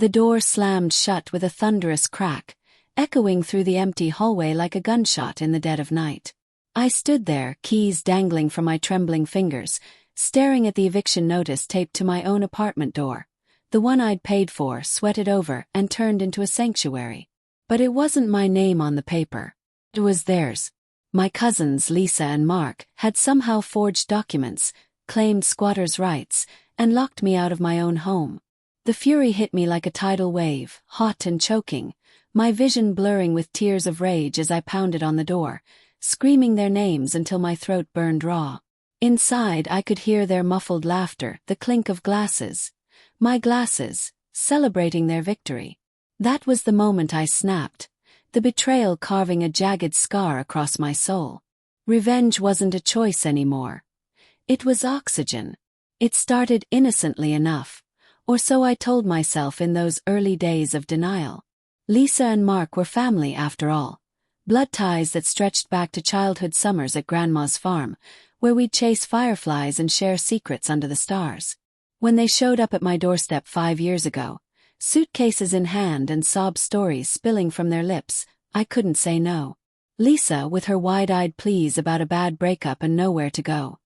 The door slammed shut with a thunderous crack, echoing through the empty hallway like a gunshot in the dead of night. I stood there, keys dangling from my trembling fingers, staring at the eviction notice taped to my own apartment door. The one I'd paid for, sweated over, and turned into a sanctuary. But it wasn't my name on the paper. It was theirs. My cousins, Lisa and Mark, had somehow forged documents, claimed squatters' rights, and locked me out of my own home. The fury hit me like a tidal wave, hot and choking, my vision blurring with tears of rage as I pounded on the door, screaming their names until my throat burned raw. Inside I could hear their muffled laughter, the clink of glasses. My glasses, celebrating their victory. That was the moment I snapped, the betrayal carving a jagged scar across my soul. Revenge wasn't a choice anymore. It was oxygen. It started innocently enough, or so I told myself in those early days of denial. Lisa and Mark were family after all. Blood ties that stretched back to childhood summers at Grandma's farm, where we'd chase fireflies and share secrets under the stars. When they showed up at my doorstep 5 years ago, suitcases in hand and sob stories spilling from their lips, I couldn't say no. Lisa with her wide-eyed pleas about a bad breakup and nowhere to go.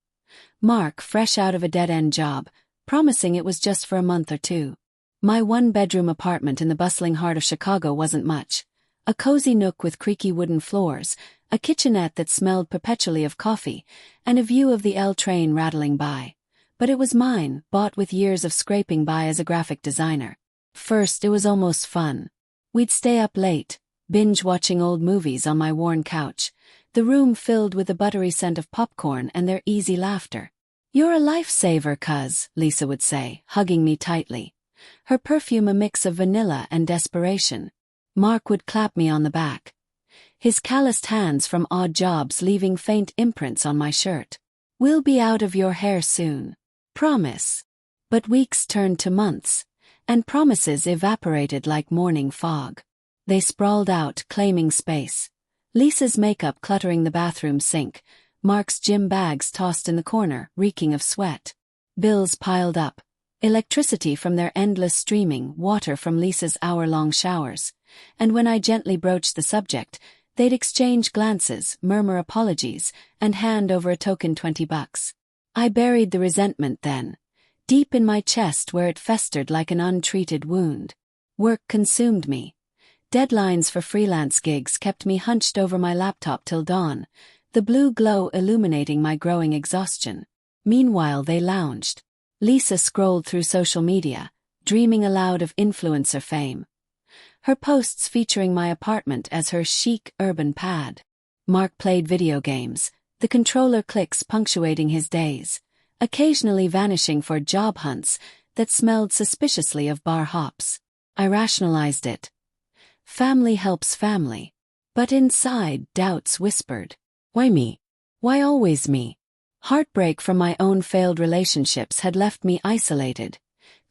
Mark fresh out of a dead-end job, promising it was just for a month or two. My one-bedroom apartment in the bustling heart of Chicago wasn't much. A cozy nook with creaky wooden floors, a kitchenette that smelled perpetually of coffee, and a view of the L train rattling by. But it was mine, bought with years of scraping by as a graphic designer. First, it was almost fun. We'd stay up late, binge-watching old movies on my worn couch, the room filled with the buttery scent of popcorn and their easy laughter. "You're a lifesaver, cuz," Lisa would say, hugging me tightly. Her perfume a mix of vanilla and desperation. Mark would clap me on the back, his calloused hands from odd jobs leaving faint imprints on my shirt. "We'll be out of your hair soon. Promise." But weeks turned to months, and promises evaporated like morning fog. They sprawled out, claiming space. Lisa's makeup cluttering the bathroom sink, Mark's gym bags tossed in the corner, reeking of sweat. Bills piled up. Electricity from their endless streaming, water from Lisa's hour-long showers. And when I gently broached the subject, they'd exchange glances, murmur apologies, and hand over a token $20. I buried the resentment then, deep in my chest where it festered like an untreated wound. Work consumed me. Deadlines for freelance gigs kept me hunched over my laptop till dawn, the blue glow illuminating my growing exhaustion. Meanwhile they lounged. Lisa scrolled through social media, dreaming aloud of influencer fame. Her posts featuring my apartment as her chic urban pad. Mark played video games, the controller clicks punctuating his days, occasionally vanishing for job hunts that smelled suspiciously of bar hops. I rationalized it. Family helps family. But inside, doubts whispered. Why me? Why always me? Heartbreak from my own failed relationships had left me isolated,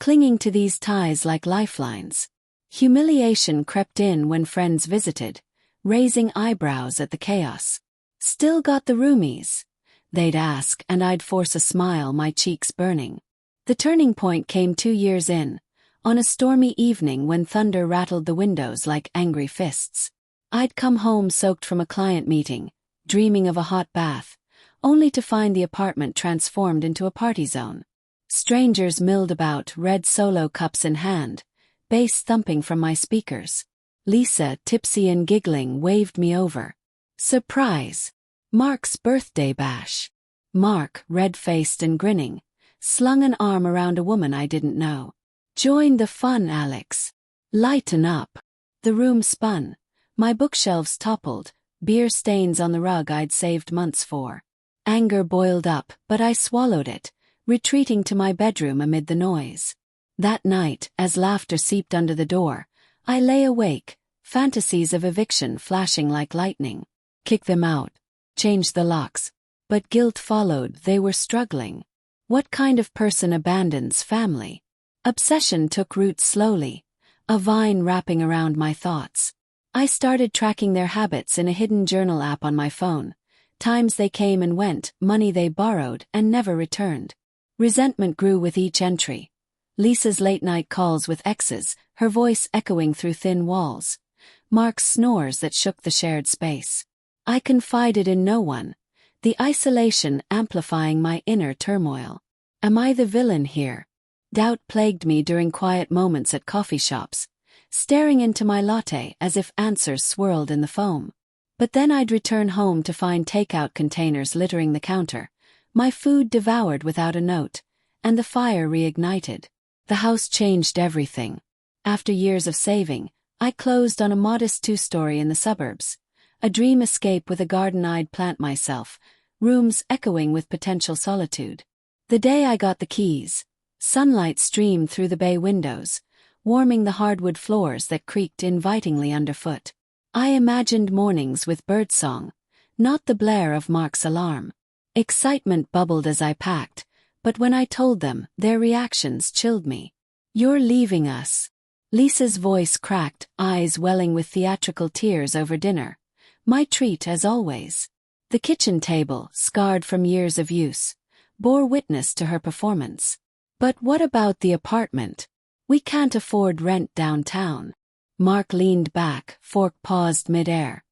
clinging to these ties like lifelines. Humiliation crept in when friends visited, raising eyebrows at the chaos. "Still got the roomies?" they'd ask, and I'd force a smile, my cheeks burning. The turning point came 2 years in, on a stormy evening when thunder rattled the windows like angry fists. I'd come home soaked from a client meeting, dreaming of a hot bath, only to find the apartment transformed into a party zone. Strangers milled about, red Solo cups in hand, bass thumping from my speakers. Lisa, tipsy and giggling, waved me over. Surprise! Mark's birthday bash. Mark, red-faced and grinning, slung an arm around a woman I didn't know. "Join the fun, Alex. Lighten up." The room spun. My bookshelves toppled, beer stains on the rug I'd saved months for. Anger boiled up, but I swallowed it, retreating to my bedroom amid the noise. That night, as laughter seeped under the door, I lay awake, fantasies of eviction flashing like lightning. Kick them out. Change the locks. But guilt followed. They were struggling. What kind of person abandons family? Obsession took root slowly, a vine wrapping around my thoughts. I started tracking their habits in a hidden journal app on my phone. Times they came and went, money they borrowed and never returned. Resentment grew with each entry. Lisa's late-night calls with exes, her voice echoing through thin walls. Mark's snores that shook the shared space. I confided in no one, the isolation amplifying my inner turmoil. Am I the villain here? Doubt plagued me during quiet moments at coffee shops, staring into my latte as if answers swirled in the foam. But then I'd return home to find takeout containers littering the counter, my food devoured without a note, and the fire reignited. The house changed everything. After years of saving, I closed on a modest 2-story in the suburbs, a dream escape with a garden I'd plant myself, rooms echoing with potential solitude. The day I got the keys, sunlight streamed through the bay windows, warming the hardwood floors that creaked invitingly underfoot. I imagined mornings with birdsong, not the blare of Mark's alarm. Excitement bubbled as I packed, but when I told them, their reactions chilled me. "You're leaving us." Lisa's voice cracked, eyes welling with theatrical tears over dinner. My treat as always. The kitchen table, scarred from years of use, bore witness to her performance. "But what about the apartment? We can't afford rent downtown." Mark leaned back, fork paused mid-air,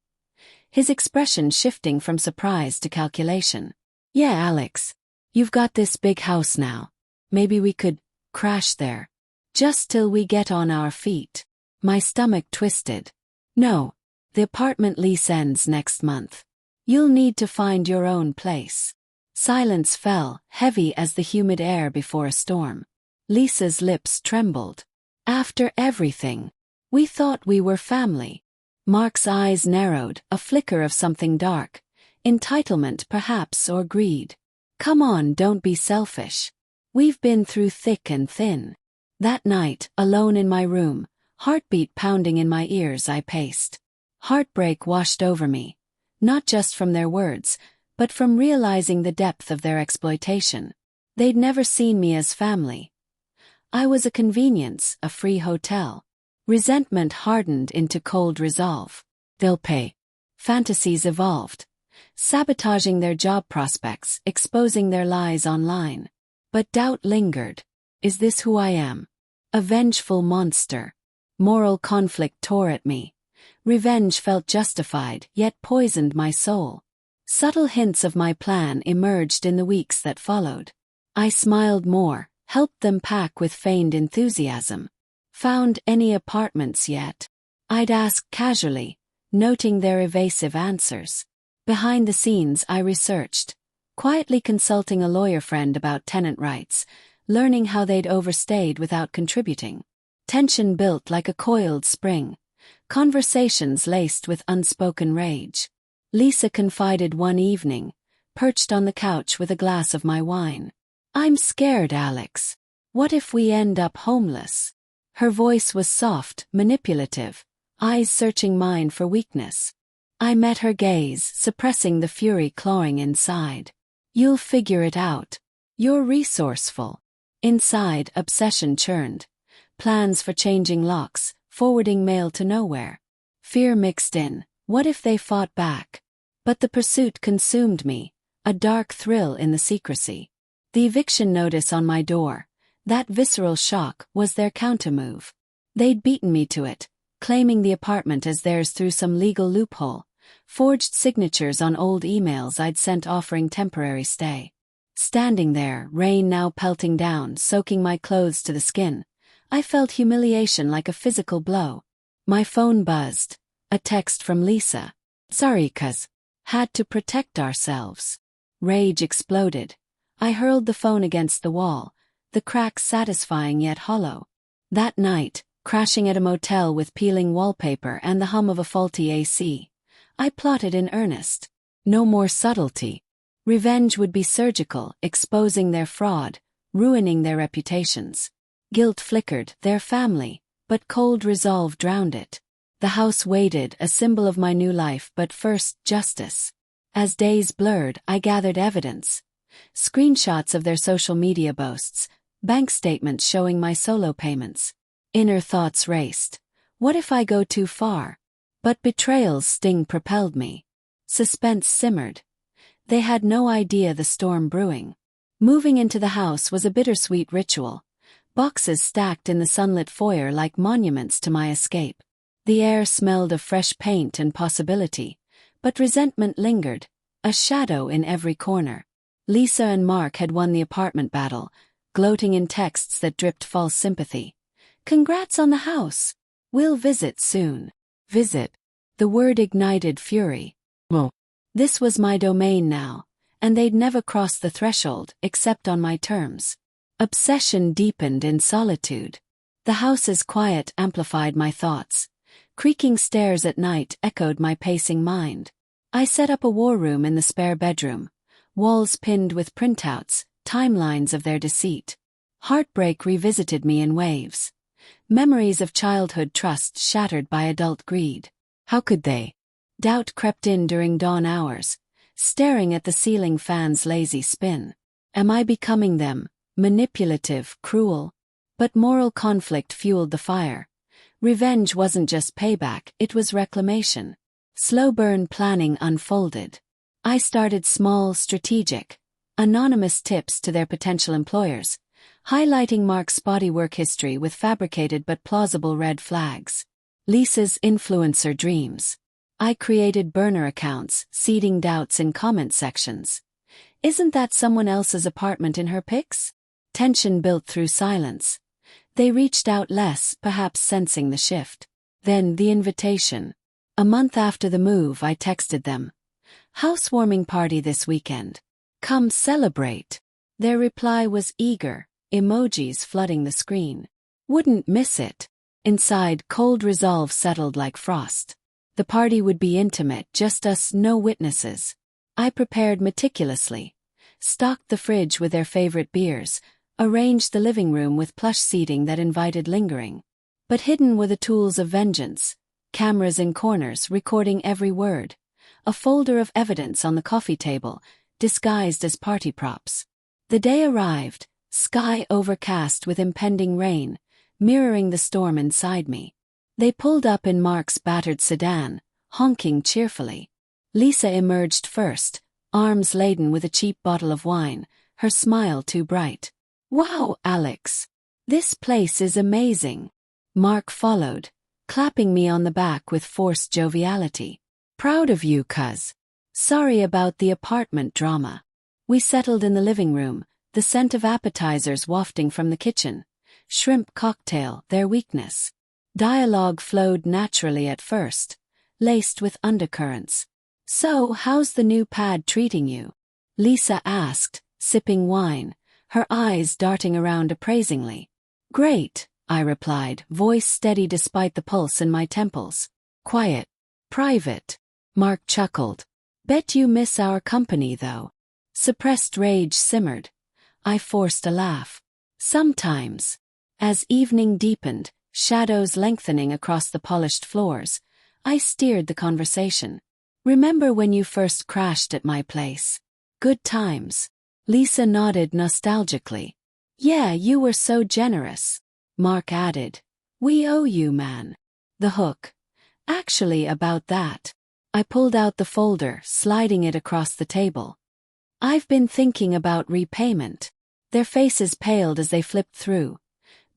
his expression shifting from surprise to calculation. "Yeah, Alex. You've got this big house now. Maybe we could crash there. Just till we get on our feet." My stomach twisted. "No. The apartment lease ends next month. You'll need to find your own place." Silence fell, heavy as the humid air before a storm. Lisa's lips trembled. "After everything. We thought we were family." Mark's eyes narrowed, a flicker of something dark. Entitlement perhaps, or greed. "Come on, don't be selfish. We've been through thick and thin." That night, alone in my room, heartbeat pounding in my ears, I paced. Heartbreak washed over me, not just from their words, but from realizing the depth of their exploitation. They'd never seen me as family. I was a convenience, a free hotel. Resentment hardened into cold resolve. "They'll pay." Fantasies evolved, sabotaging their job prospects, exposing their lies online. But doubt lingered. Is this who I am? A vengeful monster. Moral conflict tore at me. Revenge felt justified, yet poisoned my soul. Subtle hints of my plan emerged in the weeks that followed. I smiled more, helped them pack with feigned enthusiasm. "Found any apartments yet?" I'd ask casually, noting their evasive answers. Behind the scenes I researched, quietly consulting a lawyer friend about tenant rights, learning how they'd overstayed without contributing. Tension built like a coiled spring, conversations laced with unspoken rage. Lisa confided one evening, perched on the couch with a glass of my wine. "I'm scared, Alex. What if we end up homeless?" Her voice was soft, manipulative, eyes searching mine for weakness. I met her gaze, suppressing the fury clawing inside. "You'll figure it out. You're resourceful." Inside, obsession churned. Plans for changing locks, forwarding mail to nowhere. Fear mixed in. What if they fought back? But the pursuit consumed me, a dark thrill in the secrecy. The eviction notice on my door, that visceral shock, was their countermove. They'd beaten me to it, claiming the apartment as theirs through some legal loophole, forged signatures on old emails I'd sent offering temporary stay. Standing there, rain now pelting down, soaking my clothes to the skin, I felt humiliation like a physical blow. My phone buzzed. A text from Lisa. "Sorry, cuz. Had to protect ourselves." Rage exploded. I hurled the phone against the wall, the crack satisfying yet hollow. That night, crashing at a motel with peeling wallpaper and the hum of a faulty AC, I plotted in earnest. No more subtlety. Revenge would be surgical, exposing their fraud, ruining their reputations. Guilt flickered, their family, but cold resolve drowned it. The house waited, a symbol of my new life, but first, justice. As days blurred, I gathered evidence. Screenshots of their social media boasts, bank statements showing my solo payments. Inner thoughts raced. What if I go too far? But betrayal's sting propelled me. Suspense simmered. They had no idea the storm brewing. Moving into the house was a bittersweet ritual. boxes stacked in the sunlit foyer like monuments to my escape. The air smelled of fresh paint and possibility, but resentment lingered, a shadow in every corner. Lisa and Mark had won the apartment battle, gloating in texts that dripped false sympathy. "Congrats on the house. We'll visit soon." Visit. The word ignited fury. Well, This was my domain now, and they'd never cross the threshold except on my terms. Obsession deepened in solitude. The house's quiet amplified my thoughts. Creaking stairs at night echoed my pacing mind. I set up a war room in the spare bedroom, walls pinned with printouts, timelines of their deceit. Heartbreak revisited me in waves. Memories of childhood trust shattered by adult greed. How could they? Doubt crept in during dawn hours, staring at the ceiling fan's lazy spin. Am I becoming them, manipulative, cruel? But moral conflict fueled the fire. Revenge wasn't just payback, it was reclamation. Slow burn planning unfolded. I started small, strategic, anonymous tips to their potential employers, highlighting Mark's spotty work history with fabricated but plausible red flags. Lisa's influencer dreams. I created burner accounts, seeding doubts in comment sections. Isn't that someone else's apartment in her pics? Tension built through silence. They reached out less, perhaps sensing the shift. Then the invitation. A month after the move, I texted them. "Housewarming party this weekend. Come celebrate." Their reply was eager, emojis flooding the screen. Wouldn't miss it. Inside, cold resolve settled like frost. The party would be intimate, just us, no witnesses. I prepared meticulously. Stocked the fridge with their favorite beers, arranged the living room with plush seating that invited lingering. But hidden were the tools of vengeance. Cameras in corners recording every word. A folder of evidence on the coffee table, disguised as party props. The day arrived, sky overcast with impending rain, mirroring the storm inside me. They pulled up in Mark's battered sedan, honking cheerfully. Lisa emerged first, arms laden with a cheap bottle of wine, her smile too bright. "Wow, Alex! This place is amazing." Mark followed, clapping me on the back with forced joviality. "Proud of you, cuz. Sorry about the apartment drama." We settled in the living room, the scent of appetizers wafting from the kitchen. Shrimp cocktail, their weakness. Dialogue flowed naturally at first, laced with undercurrents. "So, how's the new pad treating you?" Lisa asked, sipping wine, her eyes darting around appraisingly. "Great," I replied, voice steady despite the pulse in my temples. "Quiet. Private." Mark chuckled. "Bet you miss our company, though." Suppressed rage simmered. I forced a laugh. "Sometimes." As evening deepened, shadows lengthening across the polished floors, I steered the conversation. "Remember when you first crashed at my place? Good times." Lisa nodded nostalgically. "Yeah, you were so generous." Mark added. "We owe you, man." The hook. "Actually, about that." I pulled out the folder, sliding it across the table. "I've been thinking about repayment." Their faces paled as they flipped through.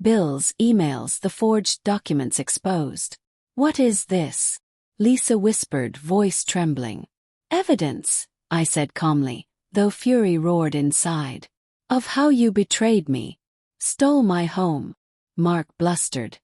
Bills, emails, the forged documents exposed. "What is this?" Lisa whispered, voice trembling. "Evidence," I said calmly, though fury roared inside. "Of how you betrayed me. Stole my home." Mark blustered.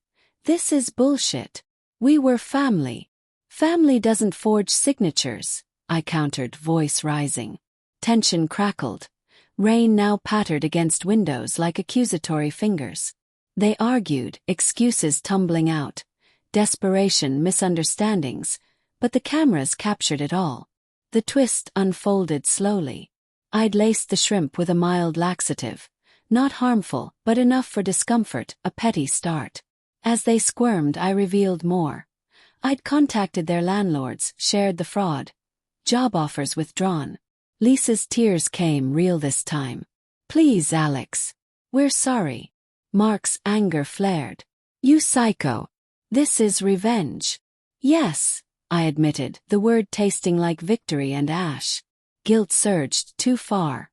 "This is bullshit. We were family." "Family doesn't forge signatures," I countered, voice rising. Tension crackled. Rain now pattered against windows like accusatory fingers. They argued, excuses tumbling out. Desperation, misunderstandings, but the cameras captured it all. The twist unfolded slowly. I'd laced the shrimp with a mild laxative. Not harmful, but enough for discomfort, a petty start. As they squirmed, I revealed more. I'd contacted their landlords, shared the fraud. Job offers withdrawn. Lisa's tears came, real this time. "Please, Alex. We're sorry." Mark's anger flared. "You psycho. This is revenge." "Yes," I admitted, the word tasting like victory and ash. Guilt surged too far.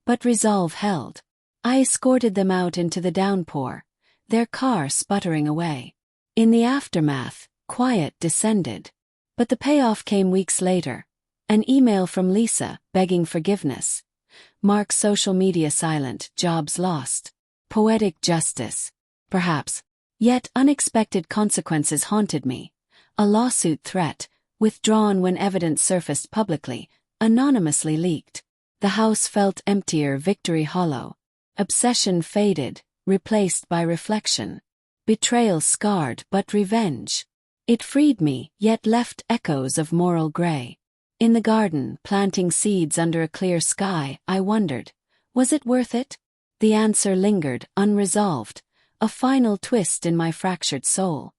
But resolve held. I escorted them out into the downpour, their car sputtering away. In the aftermath, quiet descended. But the payoff came weeks later. An email from Lisa, begging forgiveness. Mark's social media silent, jobs lost. Poetic justice. Perhaps. Yet unexpected consequences haunted me. A lawsuit threat, withdrawn when evidence surfaced publicly, anonymously leaked. The house felt emptier, victory hollow. Obsession faded, replaced by reflection. Betrayal scarred, but revenge. It freed me, yet left echoes of moral gray. In the garden, planting seeds under a clear sky, I wondered, was it worth it? The answer lingered, unresolved, a final twist in my fractured soul.